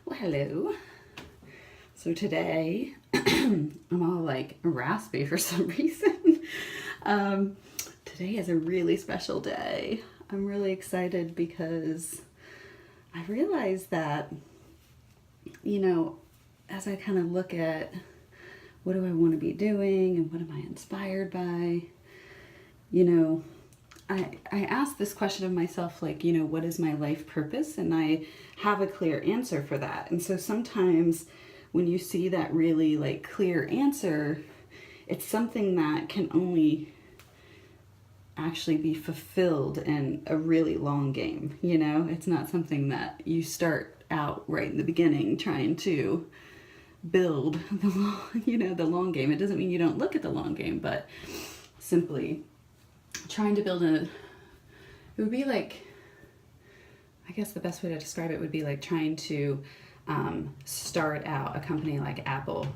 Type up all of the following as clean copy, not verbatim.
Well, hello. So today, I'm all like raspy for some reason. Today is a really special day. I'm really excited because I realized that, as I kind of look at what do I want to be doing and what am I inspired by, I asked this question of myself, what is my life purpose? And I have a clear answer for that. And so sometimes when you see that really clear answer, it's something that can only actually be fulfilled in a really long game. It's not something that you start out right in the beginning trying to build the long game. It doesn't mean you don't look at the long game, but simply trying to build it would be like, I guess the best way to describe it would be like trying to start out a company like Apple,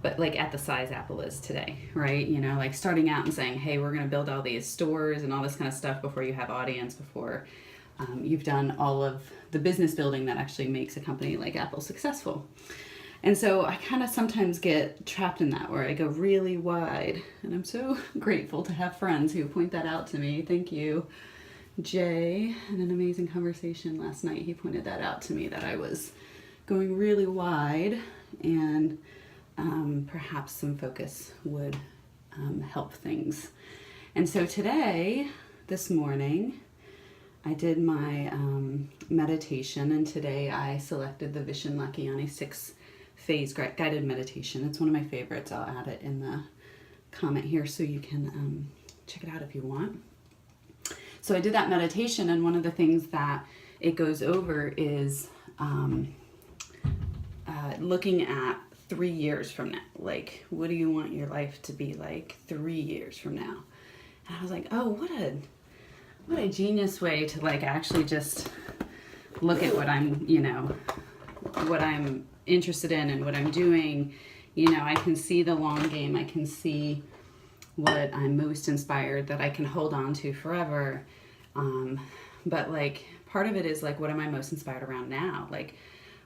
but like at the size Apple is today, right? Like starting out and saying, hey, we're going to build all these stores and all this kind of stuff before you have audience, before you've done all of the business building that actually makes a company like Apple successful. And so I kind of sometimes get trapped in that, where I go really wide. And I'm so grateful to have friends who point that out to me. Thank you, Jay. In an amazing conversation last night, he pointed that out to me, that I was going really wide, and perhaps some focus would help things. And so today, this morning, I did my meditation, and today I selected the Vishen Lakhiani 6-phase guided meditation. It's one of my favorites. I'll add it in the comment here so you can check it out if you want. So I did that meditation, and one of the things that it goes over is looking at 3 years from now. Like, what do you want your life to be like 3 years from now? And I was like, oh, what a genius way to actually just look at what I'm interested in and what I'm doing. I can see the long game. I can see what I'm most inspired, that I can hold on to forever. But part of it is what am I most inspired around now?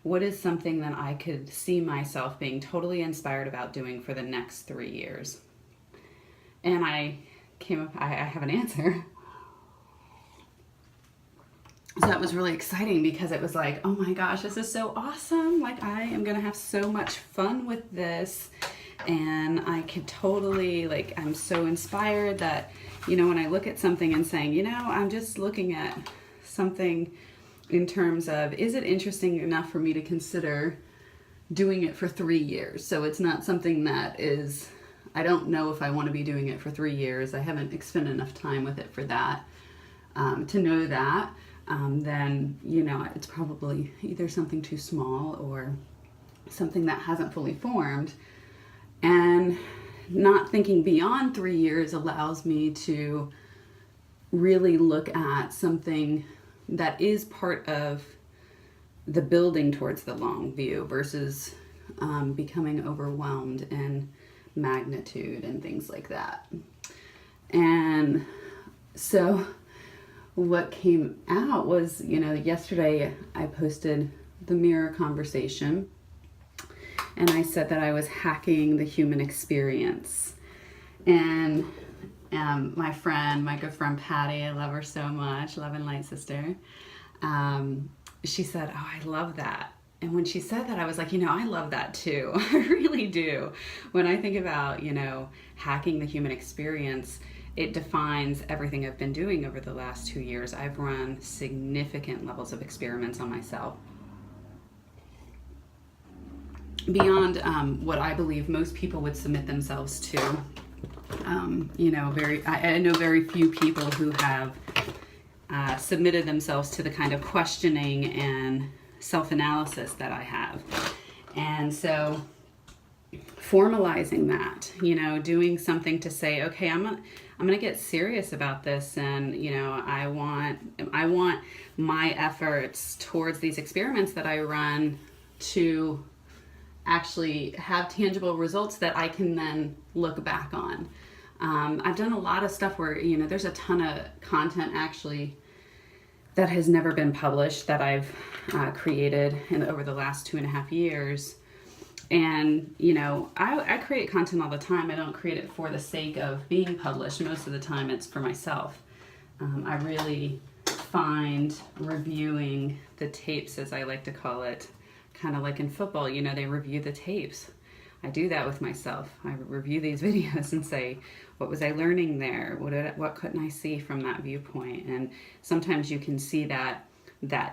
What is something that I could see myself being totally inspired about doing for the next 3 years? And I have an answer. So that was really exciting, because it was like, oh my gosh, this is so awesome. I am going to have so much fun with this. And I could totally, I'm so inspired that, when I look at something and saying, I'm just looking at something in terms of, is it interesting enough for me to consider doing it for 3 years? So it's not something that is, I don't know if I want to be doing it for 3 years. I haven't spent enough time with it for that, to know that. Then, it's probably either something too small or something that hasn't fully formed. And not thinking beyond 3 years allows me to really look at something that is part of the building towards the long view versus becoming overwhelmed in magnitude and things like that. And so what came out was, yesterday I posted the mirror conversation, and I said that I was hacking the human experience. And my good friend Patty, I love her so much, love and light sister, she said, oh, I love that. And when she said that, I was like, I love that too. I really do. When I think about, hacking the human experience, it defines everything I've been doing over the last 2 years. I've run significant levels of experiments on myself, beyond what I believe most people would submit themselves to. I know very few people who have submitted themselves to the kind of questioning and self-analysis that I have. And so formalizing that, doing something to say, okay, I'm going to get serious about this, and I want my efforts towards these experiments that I run to actually have tangible results that I can then look back on. I've done a lot of stuff where, there's a ton of content actually that has never been published that I've created over the last 2.5 years. And, you know, I create content all the time. I don't create it for the sake of being published. Most of the time it's for myself. I really find reviewing the tapes, as I like to call it, kind of like in football, you know, they review the tapes. I do that with myself. I review these videos and say, what was I learning there? What couldn't I see from that viewpoint? And sometimes you can see that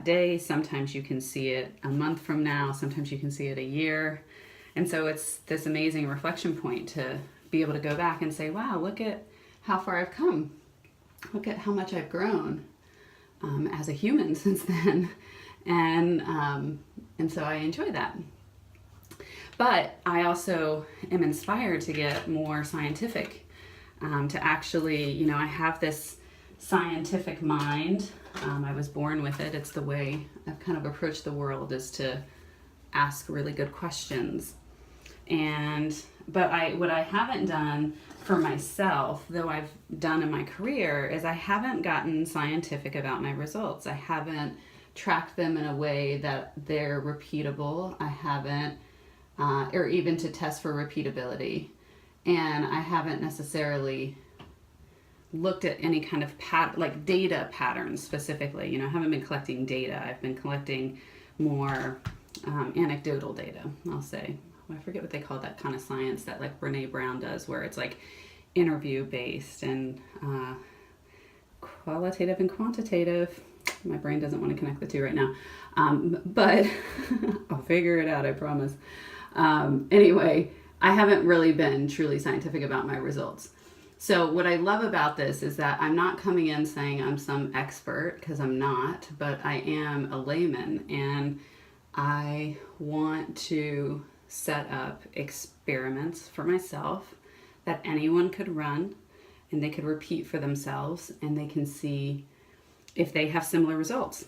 day. Sometimes you can see it a month from now. Sometimes you can see it a year. And so it's this amazing reflection point to be able to go back and say, wow, look at how far I've come. Look at how much I've grown as a human since then. And so I enjoy that. But I also am inspired to get more scientific, to actually, you know, I have this scientific mind. I was born with it. It's the way I've kind of approached the world, is to ask really good questions. But what I haven't done for myself, though I've done in my career, is I haven't gotten scientific about my results. I haven't tracked them in a way that they're repeatable. I haven't, or even to test for repeatability. And I haven't necessarily looked at any kind of like data patterns specifically. You know, I haven't been collecting data. I've been collecting more anecdotal data, I'll say. I forget what they call that kind of science that like Brene Brown does, where it's like interview based and qualitative and quantitative. My brain doesn't want to connect the two right now, but I'll figure it out, I promise. Anyway, I haven't really been truly scientific about my results. So what I love about this is that I'm not coming in saying I'm some expert, because I'm not, but I am a layman, and I want to set up experiments for myself that anyone could run, and they could repeat for themselves, and they can see if they have similar results.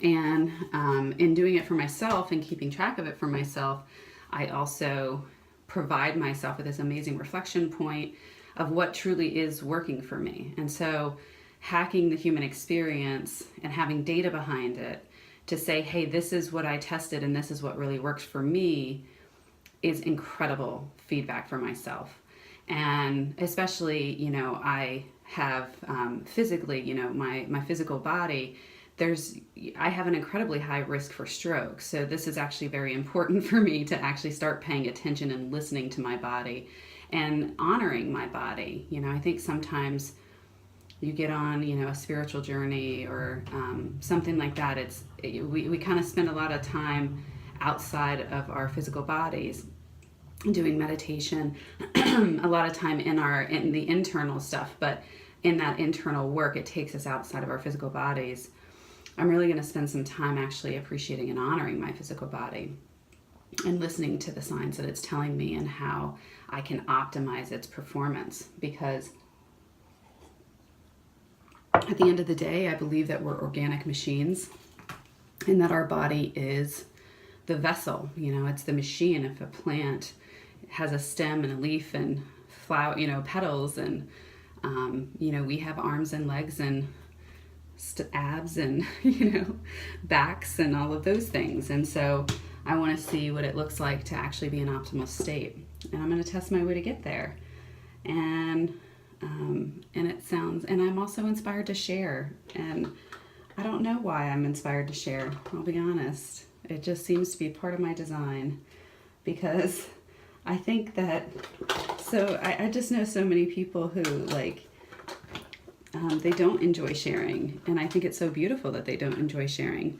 And in doing it for myself and keeping track of it for myself, I also provide myself with this amazing reflection point of what truly is working for me. And so hacking the human experience and having data behind it to say, hey, this is what I tested and this is what really works for me, is incredible feedback for myself. And especially, you know, I have physically, you know, my physical body, I have an incredibly high risk for stroke. So this is actually very important for me to actually start paying attention and listening to my body and honoring my body. You know, I think sometimes you get on, you know, a spiritual journey or something like that. We kind of spend a lot of time outside of our physical bodies doing meditation, a lot of time in the internal stuff, but in that internal work, it takes us outside of our physical bodies. I'm really going to spend some time actually appreciating and honoring my physical body and listening to the signs that it's telling me and how I can optimize its performance. Because at the end of the day, I believe that we're organic machines and that our body is the vessel. You know, it's the machine. If a plant has a stem and a leaf and flower, you know, petals, and you know, we have arms and legs and abs and, you know, backs and all of those things. And so I want to see what it looks like to actually be in optimal state. And I'm going to test my way to get there. And I'm also inspired to share. And I don't know why I'm inspired to share. I'll be honest. It just seems to be part of my design, because I think that, I just know so many people who like, they don't enjoy sharing. And I think it's so beautiful that they don't enjoy sharing.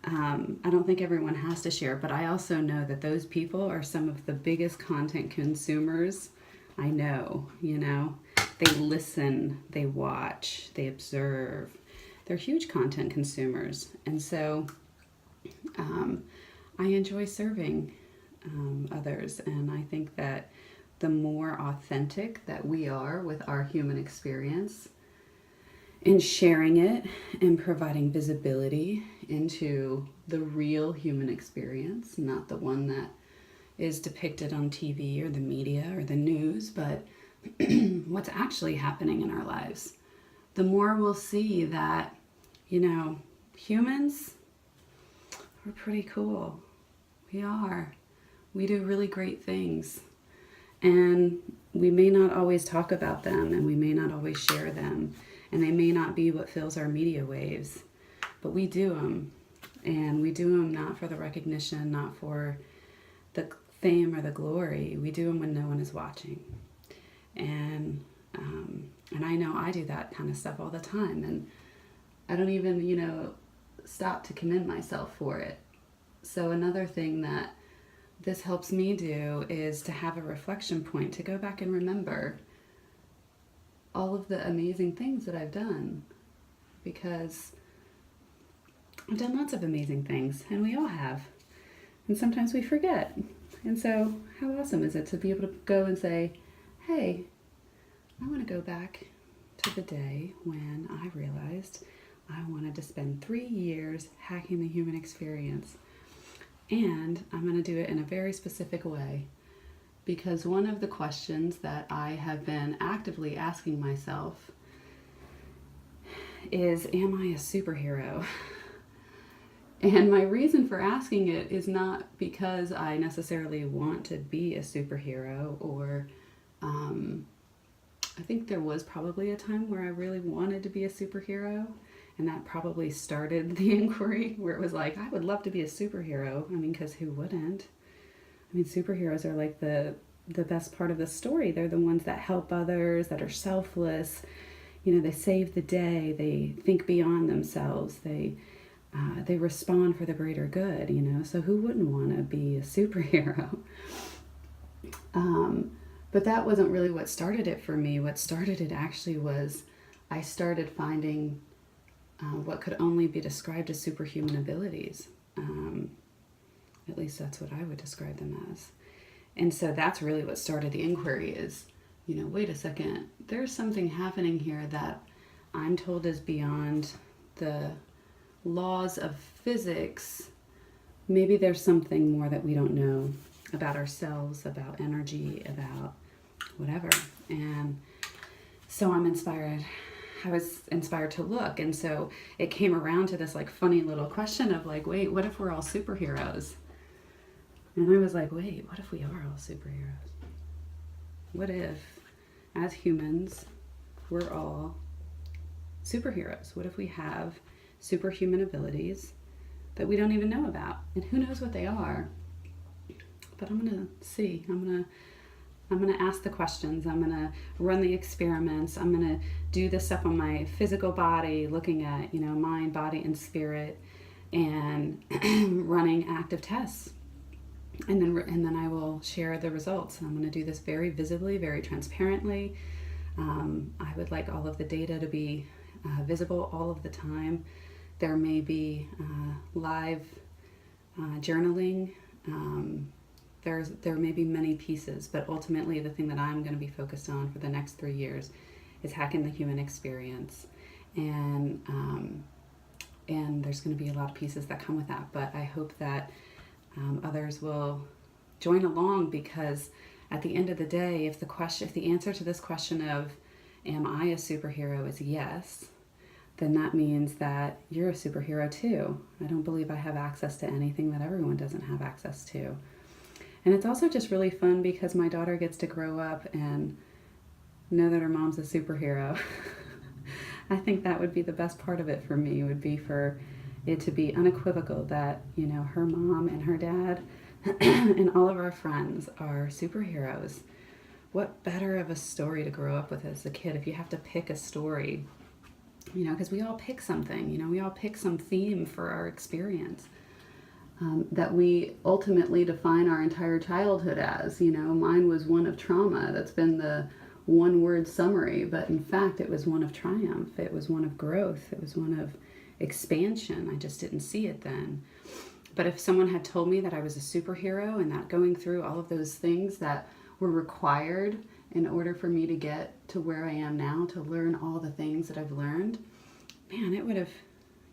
I don't think everyone has to share, but I also know that those people are some of the biggest content consumers I know. You know, they listen, they watch, they observe. They're huge content consumers. And so I enjoy serving others. And I think that the more authentic that we are with our human experience, in sharing it and providing visibility into the real human experience, not the one that is depicted on TV or the media or the news, but what's actually happening in our lives, the more we'll see that You know, humans, we're pretty cool. We are. We do really great things. And we may not always talk about them, and we may not always share them, and they may not be what fills our media waves, but we do them. And we do them not for the recognition, not for the fame or the glory. We do them when no one is watching. And I know I do that kind of stuff all the time, and I don't even, stop to commend myself for it. So another thing that this helps me do is to have a reflection point, to go back and remember all of the amazing things that I've done, because I've done lots of amazing things, and we all have. And sometimes we forget. And so how awesome is it to be able to go and say, hey, I want to go back to the day when I realized I wanted to spend 3 years hacking the human experience. And I'm going to do it in a very specific way, because one of the questions that I have been actively asking myself is, am I a superhero? And my reason for asking it is not because I necessarily want to be a superhero, or I think there was probably a time where I really wanted to be a superhero, and that probably started the inquiry, where it was like, I would love to be a superhero. I mean, because who wouldn't? I mean, superheroes are like the best part of the story. They're the ones that help others, that are selfless. They save the day. They think beyond themselves. They respond for the greater good. So who wouldn't want to be a superhero? But that wasn't really what started it for me. What started it actually was I started finding what could only be described as superhuman abilities. At least that's what I would describe them as. And so that's really what started the inquiry is, wait a second, there's something happening here that I'm told is beyond the laws of physics. Maybe there's something more that we don't know about ourselves, about energy, about whatever. And so I'm inspired. I was inspired to look. And so it came around to this like funny little question of like, wait, what if we're all superheroes? And I was like, wait, what if we are all superheroes? What if, as humans, we're all superheroes? What if we have superhuman abilities that we don't even know about? And who knows what they are? But I'm going to see. I'm going to ask the questions. I'm going to run the experiments. I'm going to do this stuff on my physical body, looking at, mind, body, and spirit, and running active tests. And then I will share the results. I'm going to do this very visibly, very transparently. I would like all of the data to be visible all of the time. There may be live journaling. There may be many pieces, but ultimately the thing that I'm going to be focused on for the next 3 years is hacking the human experience. And there's going to be a lot of pieces that come with that, but I hope that others will join along, because at the end of the day, if the answer to this question of, am I a superhero, is yes, then that means that you're a superhero too. I don't believe I have access to anything that everyone doesn't have access to. And it's also just really fun because my daughter gets to grow up and know that her mom's a superhero. I think that would be the best part of it for me, would be for it to be unequivocal that, her mom and her dad and all of our friends are superheroes. What better of a story to grow up with as a kid if you have to pick a story, because we all pick something, we all pick some theme for our experience. That we ultimately define our entire childhood as. Mine was one of trauma. That's been the one-word summary, but in fact it was one of triumph. It was one of growth. It was one of expansion. I just didn't see it then. But if someone had told me that I was a superhero and that going through all of those things that were required in order for me to get to where I am now, to learn all the things that I've learned, man, it would have,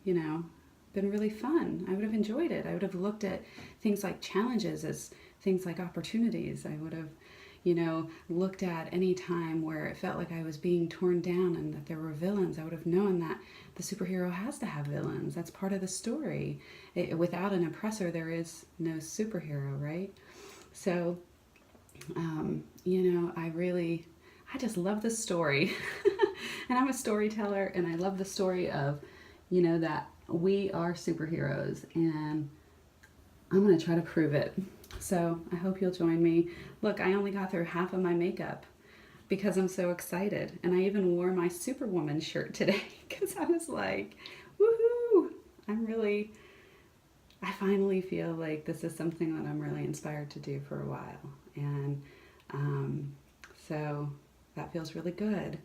been really fun. I would have enjoyed it. I would have looked at things like challenges as things like opportunities. I would have, looked at any time where it felt like I was being torn down and that there were villains, I would have known that the superhero has to have villains. That's part of the story. Without an oppressor, there is no superhero, right? So, I just love this story. And I'm a storyteller, and I love the story of, that we are superheroes, and I'm going to try to prove it. So I hope you'll join me. Look, I only got through half of my makeup because I'm so excited. And I even wore my Superwoman shirt today because I was like, woohoo! I finally feel like this is something that I'm really inspired to do for a while. And so that feels really good.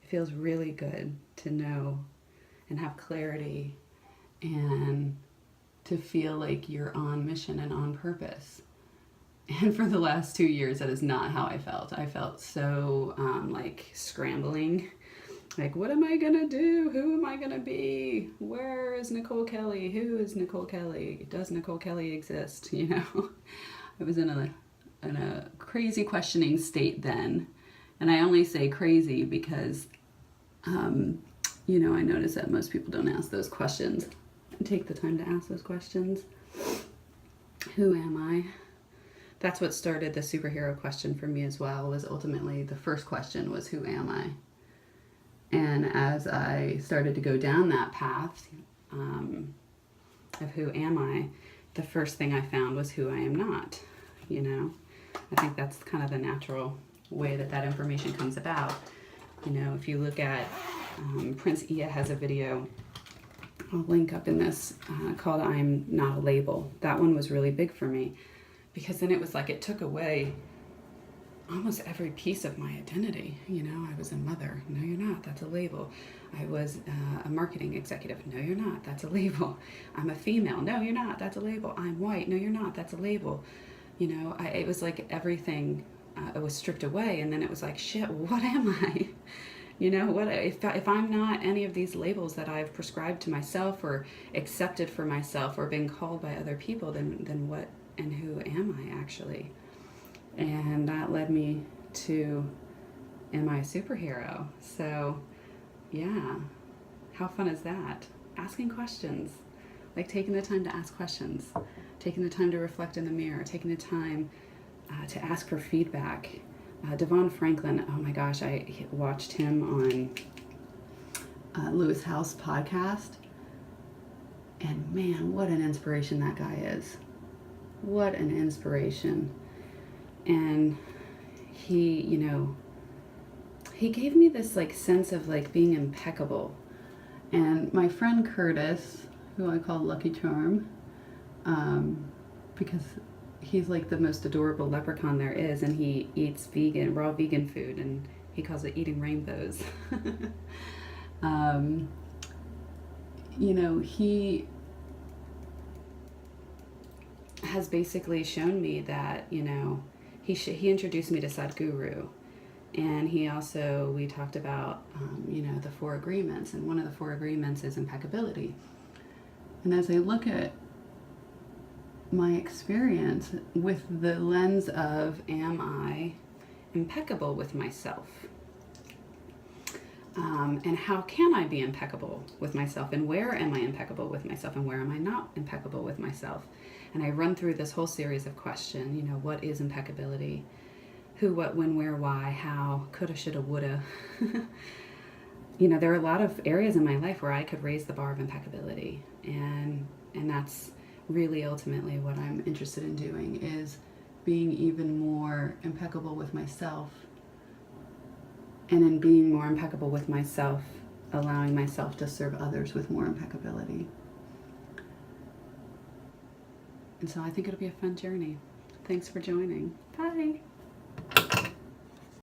It feels really good to know and have clarity and to feel like you're on mission and on purpose. And for the last 2 years, that is not how I felt. I felt so scrambling. Like, what am I gonna do? Who am I gonna be? Where is Nichole Kelly? Who is Nichole Kelly? Does Nichole Kelly exist? I was in a crazy questioning state then. And I only say crazy because, I notice that most people don't ask those questions and take the time to ask those questions. Who am I? That's what started the superhero question for me as well, was ultimately the first question was, who am I? And as I started to go down that path of who am I, the first thing I found was who I am not. I think that's kind of the natural way that information comes about. If you look at Prince Iya has a video, I'll link up in this, called I'm Not a Label. That one was really big for me because then it was like it took away almost every piece of my identity. I was a mother. No, you're not. That's a label. I was a marketing executive. No, you're not. That's a label. I'm a female. No, you're not. That's a label. I'm white. No, you're not. That's a label. It was like everything it was stripped away, and then it was like, shit, what am I? What if I'm not any of these labels that I've prescribed to myself or accepted for myself or been called by other people, then what and who am I actually? And that led me to, am I a superhero? So, yeah, how fun is that? Asking questions, like taking the time to ask questions, taking the time to reflect in the mirror, taking the time to ask for feedback. Devon Franklin, oh my gosh, I watched him on Lewis House podcast, and man, what an inspiration that guy is. What an inspiration. And he gave me this sense of being impeccable. And my friend Curtis, who I call Lucky Charm, because he's the most adorable leprechaun there is, and he eats raw vegan food, and he calls it eating rainbows. He has basically shown me that, he introduced me to Sadhguru, and we talked about, the 4 agreements, and one of the 4 agreements is impeccability. And as I look at my experience with the lens of, am I impeccable with myself? And how can I be impeccable with myself? And where am I impeccable with myself? And where am I not impeccable with myself? And I run through this whole series of questions. What is impeccability? Who, what, when, where, why, how, coulda, shoulda, woulda. There are a lot of areas in my life where I could raise the bar of impeccability. And that's really ultimately what I'm interested in doing, is being even more impeccable with myself. And in being more impeccable with myself, allowing myself to serve others with more impeccability. And so I think it'll be a fun journey. Thanks for joining. Bye.